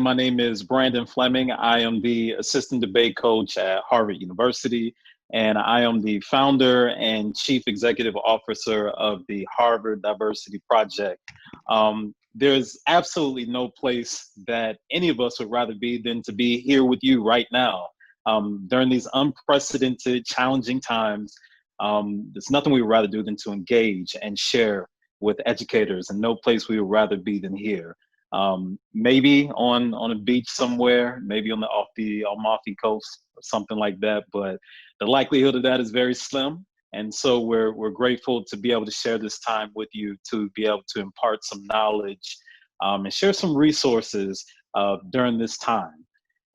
My name is Brandon Fleming. I am the assistant debate coach at Harvard University, and I am the founder and chief executive officer of the Harvard Diversity Project. There's absolutely no place that any of us would rather be than to be here with you right now. During these unprecedented, challenging times, there's nothing we would rather do than to engage and share with educators, and no place we would rather be than here. Maybe on a beach somewhere, maybe on the Amalfi Coast or something like that, but the likelihood of that is very slim. And so we're grateful to be able to share this time with you, to be able to impart some knowledge and share some resources during this time.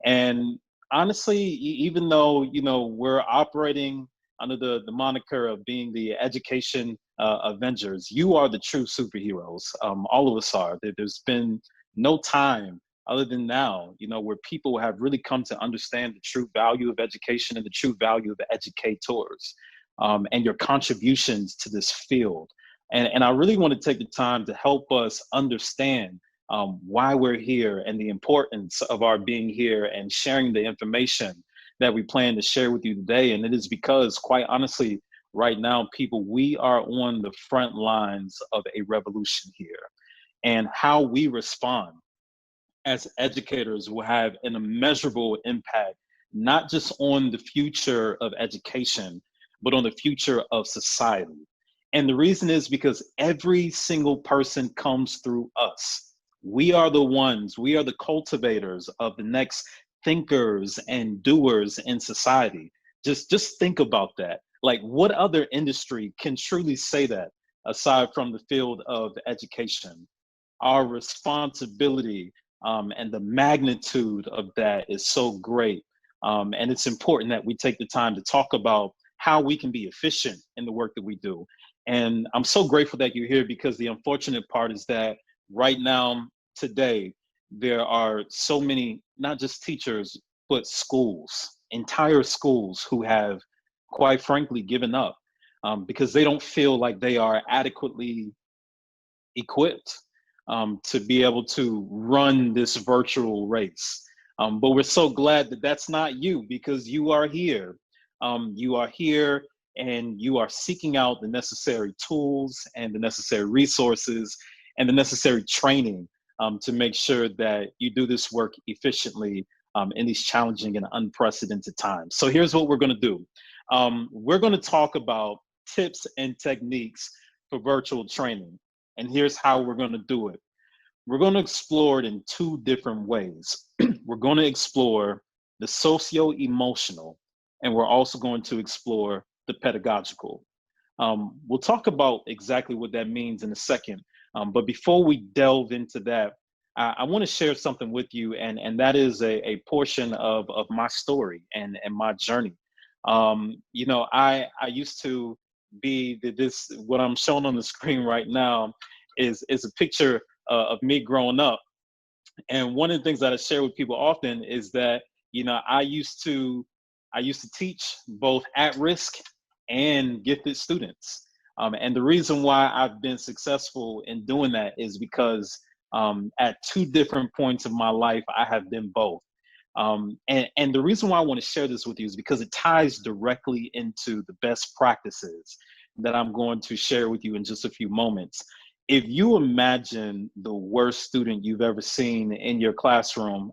And honestly, even though we're operating under the moniker of being the education Avengers, you are the true superheroes. All of us are. There's been no time other than now, where people have really come to understand the true value of education and the true value of educators and your contributions to this field. And I really want to take the time to help us understand why we're here and the importance of our being here and sharing the information that we plan to share with you today. And it is because, quite honestly, right now, people, we are on the front lines of a revolution here. And how we respond as educators will have an immeasurable impact, not just on the future of education, but on the future of society. And the reason is because every single person comes through us. We are the ones, we are the cultivators of the next thinkers and doers in society. Just think about that. Like, what other industry can truly say that aside from the field of education? Our responsibility and the magnitude of that is so great. And it's important that we take the time to talk about how we can be efficient in the work that we do. And I'm so grateful that you're here, because the unfortunate part is that right now, today, there are so many, not just teachers, but schools, entire schools, who have, quite frankly, given up because they don't feel like they are adequately equipped to be able to run this virtual race. But we're so glad that that's not you, because you are here. You are here and you are seeking out the necessary tools and the necessary resources and the necessary training to make sure that you do this work efficiently in these challenging and unprecedented times. So here's what we're going to do. We're going to talk about tips and techniques for virtual training. And here's how we're going to do it. We're going to explore it in two different ways. We're going to explore the socio-emotional, and we're also going to explore the pedagogical. We'll talk about exactly what that means in a second. But before we delve into that, I want to share something with you, and that is a portion of my story and my journey. I used to be this, what I'm showing on the screen right now is a picture of me growing up. And one of the things that I share with people often is that, I used to teach both at-risk and gifted students. And the reason why I've been successful in doing that is because at two different points of my life, I have been both. And the reason why I want to share this with you is because it ties directly into the best practices that I'm going to share with you in just a few moments. If you imagine the worst student you've ever seen in your classroom,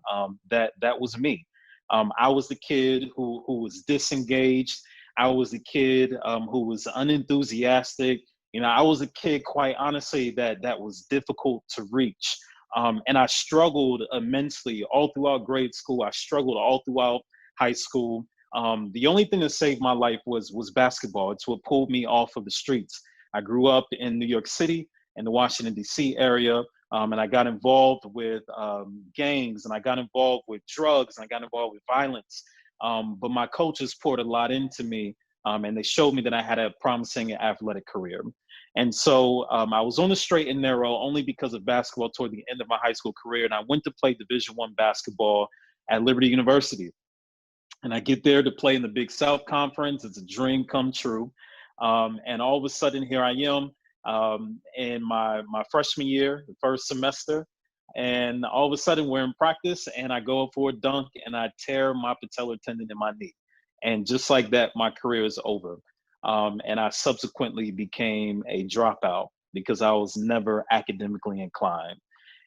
that was me. I was the kid who was disengaged. I was the kid who was unenthusiastic. I was a kid, quite honestly, that was difficult to reach. And I struggled immensely all throughout grade school. I struggled all throughout high school. The only thing that saved my life was basketball. It's what pulled me off of the streets. I grew up in New York City, in the Washington, D.C. area, and I got involved with gangs, and I got involved with drugs, and I got involved with violence. But my coaches poured a lot into me, and they showed me that I had a promising athletic career. And so I was on the straight and narrow only because of basketball toward the end of my high school career, and I went to play Division I basketball at Liberty University. And I get there to play in the Big South Conference. It's a dream come true. And all of a sudden, here I am in my freshman year, the first semester, and all of a sudden we're in practice and I go up for a dunk and I tear my patellar tendon in my knee. And just like that, my career is over. And I subsequently became a dropout because I was never academically inclined.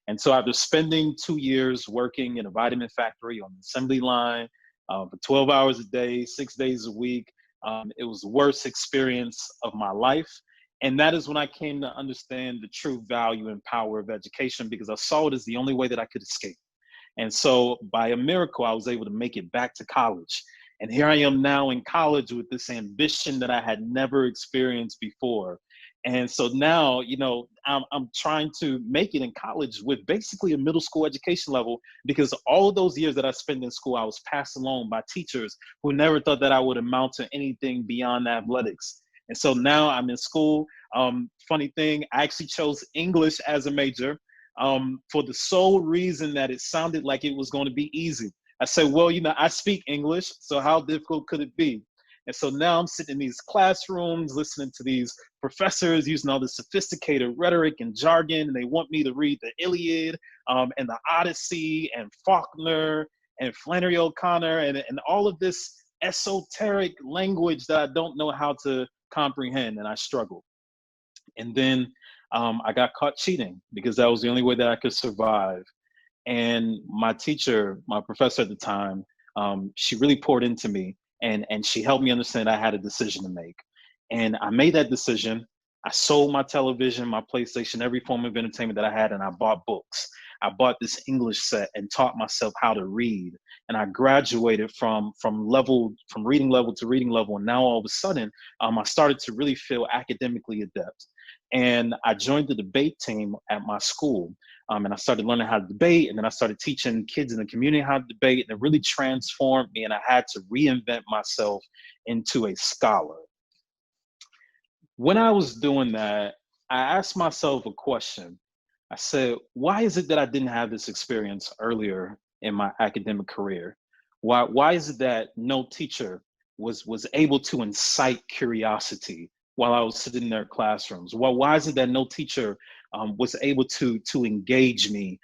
And so after spending 2 years working in a vitamin factory on the assembly line for 12 hours a day, 6 days a week, it was the worst experience of my life. And that is when I came to understand the true value and power of education, because I saw it as the only way that I could escape. And so by a miracle, I was able to make it back to college. And here I am now in college with this ambition that I had never experienced before. And so now, I'm trying to make it in college with basically a middle school education level, because all of those years that I spent in school, I was passed along by teachers who never thought that I would amount to anything beyond athletics. And so now I'm in school. Funny thing, I actually chose English as a major for the sole reason that it sounded like it was going to be easy. I said, well, I speak English, so how difficult could it be? And so now I'm sitting in these classrooms listening to these professors using all this sophisticated rhetoric and jargon, and they want me to read the Iliad and the Odyssey and Faulkner and Flannery O'Connor and all of this esoteric language that I don't know how to comprehend, and I struggled. And then I got caught cheating because that was the only way that I could survive. And my teacher, my professor at the time, she really poured into me, and she helped me understand I had a decision to make. And I made that decision. I sold my television, my PlayStation, every form of entertainment that I had, and I bought books. I bought this English set and taught myself how to read. And I graduated from reading level to reading level. And now all of a sudden, I started to really feel academically adept. And I joined the debate team at my school. And I started learning how to debate, and then I started teaching kids in the community how to debate, and it really transformed me, and I had to reinvent myself into a scholar. When I was doing that, I asked myself a question. I said, why is it that I didn't have this experience earlier in my academic career? Why is it that no teacher was able to incite curiosity while I was sitting in their classrooms? Why is it that no teacher was able to engage me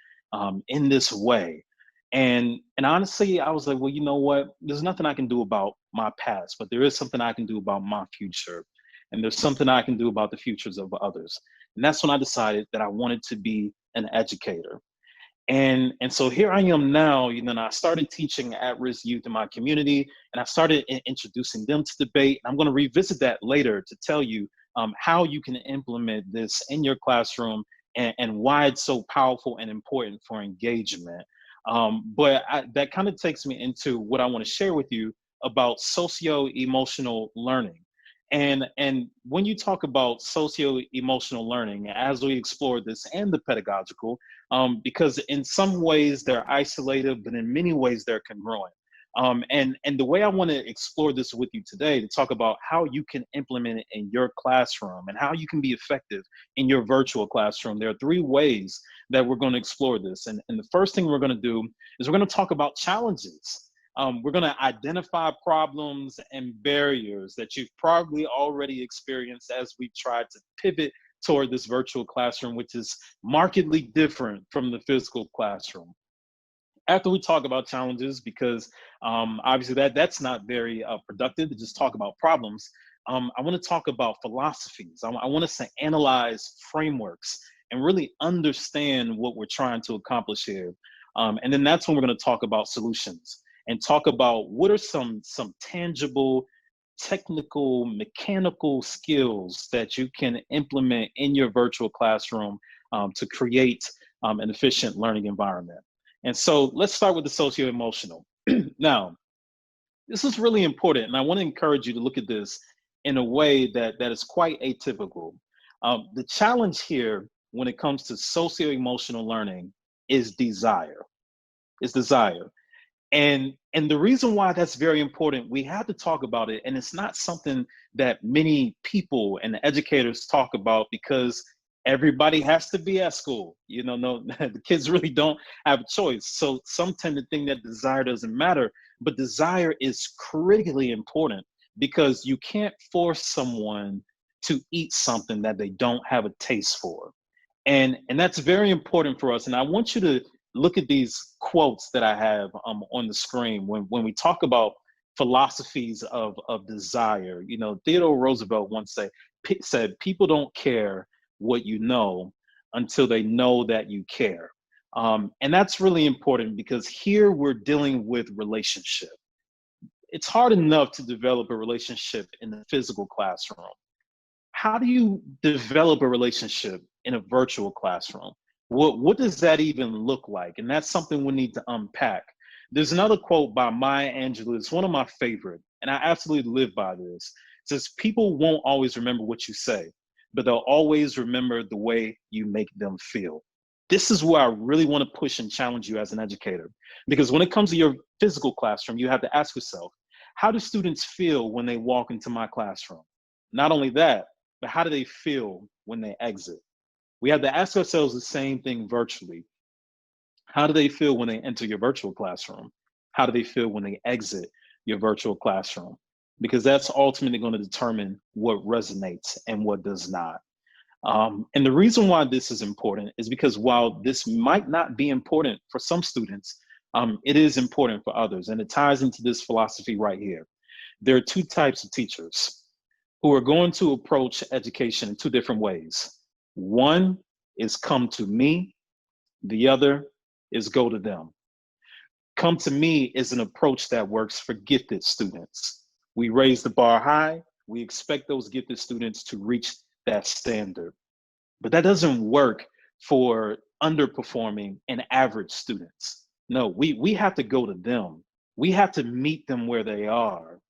in this way? And honestly, I was like, well, you know what? There's nothing I can do about my past, but there is something I can do about my future. And there's something I can do about the futures of others. And that's when I decided that I wanted to be an educator. And so here I am now, and I started teaching at-risk youth in my community, and I started introducing them to debate. I'm going to revisit that later to tell you how you can implement this in your classroom and why it's so powerful and important for engagement. But that kind of takes me into what I want to share with you about socio-emotional learning. And when you talk about socio-emotional learning, as we explore this and the pedagogical, because in some ways they're isolated, but in many ways they're congruent. And the way I want to explore this with you today, to talk about how you can implement it in your classroom and how you can be effective in your virtual classroom. There are 3 ways that we're going to explore this. And the first thing we're going to do is we're going to talk about challenges. We're going to identify problems and barriers that you've probably already experienced as we tried to pivot toward this virtual classroom, which is markedly different from the physical classroom. After we talk about challenges, because obviously that's not very productive to just talk about problems, I want to talk about philosophies. I want us to analyze frameworks and really understand what we're trying to accomplish here. And then that's when we're going to talk about solutions and talk about what are some tangible, technical, mechanical skills that you can implement in your virtual classroom to create an efficient learning environment. And so let's start with the socio-emotional. Now, this is really important, and I want to encourage you to look at this in a way that is quite atypical. The challenge here when it comes to socio-emotional learning is desire. It's desire. And the reason why that's very important, we have to talk about it, and it's not something that many people and educators talk about because everybody has to be at school. No, the kids really don't have a choice. So some tend to think that desire doesn't matter, but desire is critically important because you can't force someone to eat something that they don't have a taste for. And that's very important for us. And I want you to look at these quotes that I have on the screen when we talk about philosophies of desire. You know, Theodore Roosevelt once said, people don't care what you know until they know that you care. And that's really important because here we're dealing with relationship. It's hard enough to develop a relationship in the physical classroom. How do you develop a relationship in a virtual classroom? What does that even look like? And that's something we need to unpack. There's another quote by Maya Angelou. It's one of my favorite, and I absolutely live by this. It says, people won't always remember what you say, but they'll always remember the way you make them feel. This is where I really want to push and challenge you as an educator. Because when it comes to your physical classroom, you have to ask yourself, how do students feel when they walk into my classroom? Not only that, but how do they feel when they exit? We have to ask ourselves the same thing virtually. How do they feel when they enter your virtual classroom? How do they feel when they exit your virtual classroom? Because that's ultimately going to determine what resonates and what does not. And the reason why this is important is because while this might not be important for some students, it is important for others. And it ties into this philosophy right here. There are two types of teachers who are going to approach education in two different ways. One is come to me, the other is go to them. Come to me is an approach that works for gifted students. We raise the bar high, we expect those gifted students to reach that standard. But that doesn't work for underperforming and average students. No, we have to go to them. We have to meet them where they are.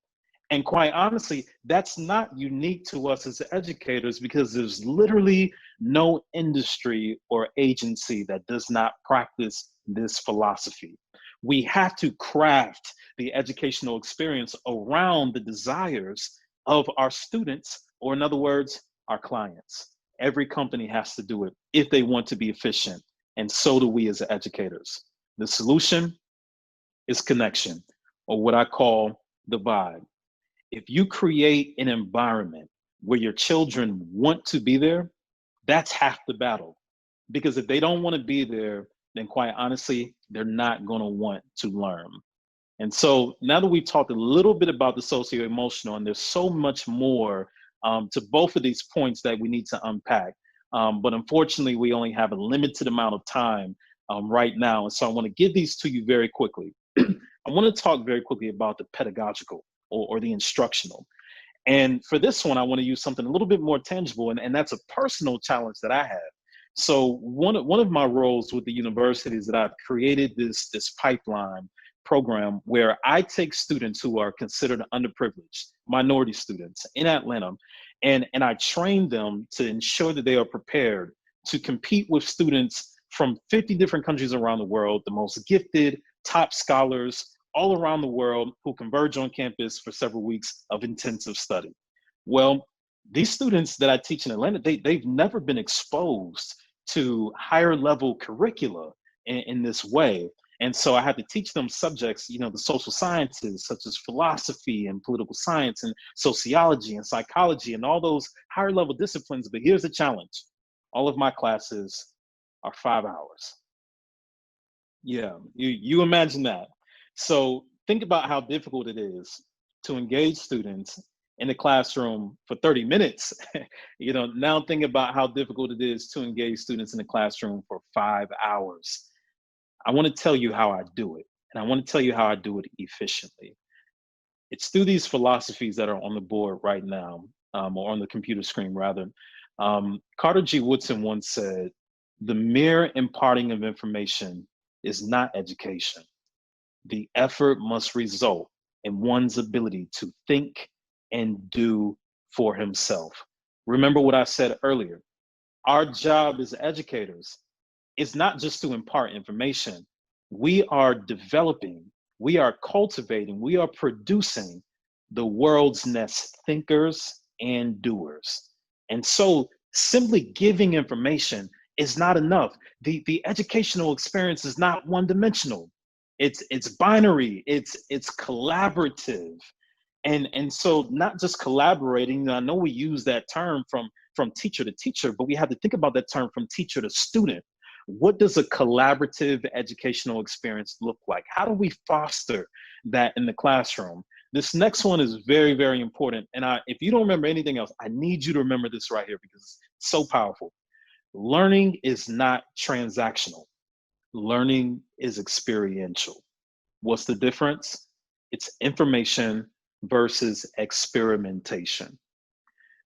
And quite honestly, that's not unique to us as educators because there's literally no industry or agency that does not practice this philosophy. We have to craft the educational experience around the desires of our students, or in other words, our clients. Every company has to do it if they want to be efficient, and so do we as educators. The solution is connection, or what I call the vibe. If you create an environment where your children want to be there, that's half the battle. Because if they don't want to be there, then quite honestly, they're not going to want to learn. And so now that we've talked a little bit about the socio-emotional, and there's so much more to both of these points that we need to unpack. But unfortunately, we only have a limited amount of time right now. And so I want to give these to you very quickly. I want to talk very quickly about the pedagogical or the instructional. And for this one, I want to use something a little bit more tangible, and that's a personal challenge that I have. So one of my roles with the university is that I've created this pipeline program where I take students who are considered underprivileged, minority students in Atlanta, and I train them to ensure that they are prepared to compete with students from 50 different countries around the world, the most gifted, top scholars all around the world who converge on campus for several weeks of intensive study. Well, these students that I teach in Atlanta, they've never been exposed to higher level curricula in this way. And so I had to teach them subjects, you know, the social sciences, such as philosophy and political science and sociology and psychology and all those higher level disciplines. But here's the challenge. All of my classes are 5 hours. Yeah, you imagine that. So think about how difficult it is to engage students in the classroom for 30 minutes. You know, now think about how difficult it is to engage students in the classroom for 5 hours. I want to tell you how I do it, and I want to tell you how I do it efficiently. It's through these philosophies that are on the board right now, or on the computer screen rather. Carter G. Woodson once said, "The mere imparting of information is not education. The effort must result in one's ability to think and do for himself." Remember what I said earlier. Our job as educators is not just to impart information. We are developing, we are cultivating, we are producing the world's next thinkers and doers. And so simply giving information is not enough. The educational experience is not one-dimensional. It's binary, it's collaborative. And so not just collaborating, I know we use that term from from teacher to teacher, but we have to think about that term from teacher to student. What does a collaborative educational experience look like? How do we foster that in the classroom? This next one is very, very important. And if you don't remember anything else, I need you to remember this right here because it's so powerful. Learning is not transactional. Learning is experiential. What's the difference? It's information versus experimentation.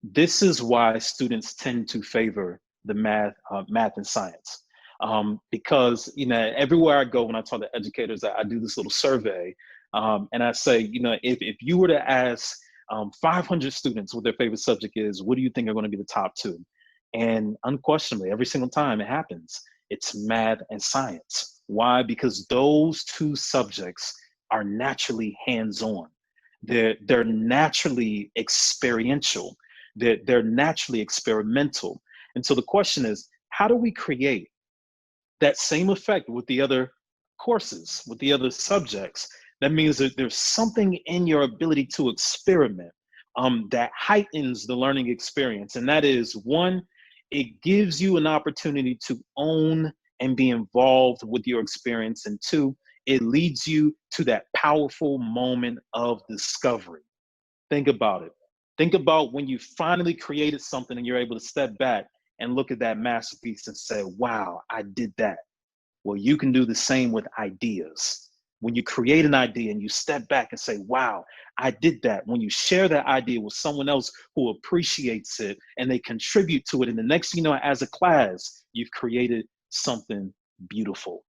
This is why students tend to favor the math and science. Because everywhere I go when I talk to educators, I do this little survey, and I say, if you were to ask 500 students what their favorite subject is, what do you think are going to be the top two? And unquestionably, every single time it happens, it's math and science. Why? Because those two subjects are naturally hands-on. They're naturally experiential. They're naturally experimental. And so the question is, how do we create that same effect with the other courses, with the other subjects? That means that there's something in your ability to experiment that heightens the learning experience. And that is, one, it gives you an opportunity to own and be involved with your experience. And two, it leads you to that powerful moment of discovery. Think about it. Think about when you finally created something and you're able to step back and look at that masterpiece and say, wow, I did that. Well, you can do the same with ideas. When you create an idea and you step back and say, wow, I did that. When you share that idea with someone else who appreciates it and they contribute to it, and the next thing you know, as a class, you've created something beautiful.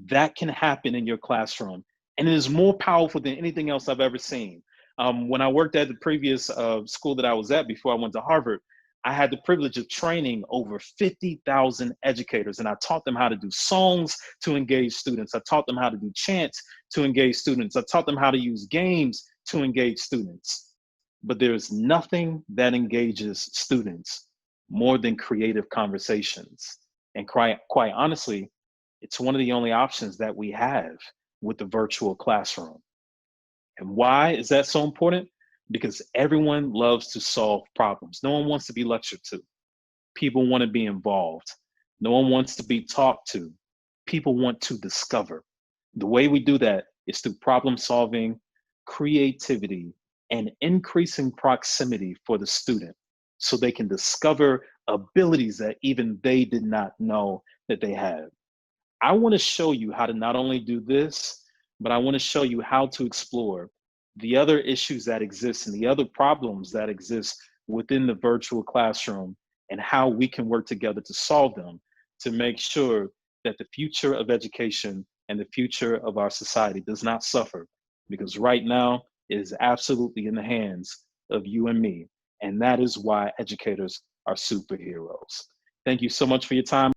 That can happen in your classroom. And it is more powerful than anything else I've ever seen. When I worked at the previous school that I was at before I went to Harvard, I had the privilege of training over 50,000 educators, and I taught them how to do songs to engage students. I taught them how to do chants to engage students. I taught them how to use games to engage students. But there's nothing that engages students more than creative conversations. And quite honestly, it's one of the only options that we have with the virtual classroom. And why is that so important? Because everyone loves to solve problems. No one wants to be lectured to. People want to be involved. No one wants to be talked to. People want to discover. The way we do that is through problem solving, creativity, and increasing proximity for the student so they can discover abilities that even they did not know that they had. I want to show you how to not only do this, but I want to show you how to explore the other issues that exist and the other problems that exist within the virtual classroom and how we can work together to solve them to make sure that the future of education and the future of our society does not suffer. Because right now it is absolutely in the hands of you and me. And that is why educators are superheroes. Thank you so much for your time.